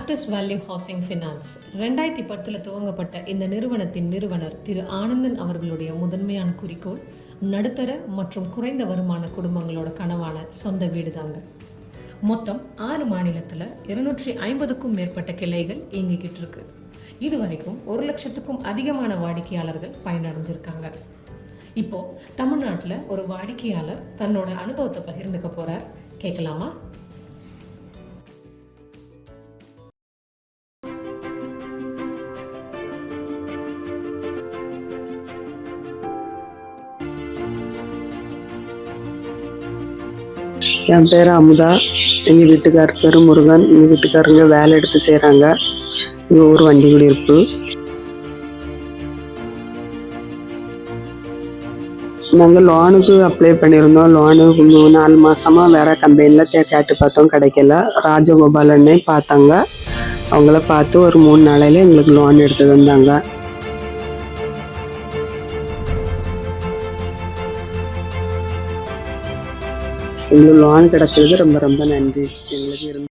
Actors value housing finance 2010 துவங்கப்பட்ட இந்த நிறுவனத்தின் நிறுவனர் திரு ஆனந்தன் அவர்களுடைய முதன்மையான குறிக்கோள் நடுத்தர மற்றும் குறைந்த வருமான குடும்பங்களோட கனவான சொந்த வீடு தாங்க. மொத்தம் 6 மாநிலத்தில் 250க்கும் மேற்பட்ட கிளைகள் இயங்கிக்கிட்டு இருக்கு. இதுவரைக்கும் 1 லட்சத்துக்கும் அதிகமான வாடிக்கையாளர்கள் பயனடைஞ்சிருக்காங்க. இப்போ தமிழ்நாட்டில் ஒரு வாடிக்கையாளர் தன்னோட அனுபவத்தை பகிர்ந்துக்க போறார். கேட்கலாமா? என் பேர் அமுதா. எங்கள் வீட்டுக்காரர் பேர் முருகன். எங்கள் வீட்டுக்காரங்க வேலை எடுத்து செய்கிறாங்க. எங்கள் ஊர் வண்டிக்குடியிருப்பு. நாங்கள் லோனுக்கு அப்ளை பண்ணியிருந்தோம். லோனு 4 மாதமாக வேறு கம்பெனியில் கேட்டு பார்த்தோம், கிடைக்கல. ராஜகோபாலன்னே பார்த்தாங்க. அவங்கள பார்த்து ஒரு 3 நாளையில் எங்களுக்கு லோன் எடுத்து தந்தாங்க. எங்களுக்கு லோன் கிடச்சதுக்கு ரொம்ப ரொம்ப நன்றி. எங்களுக்கு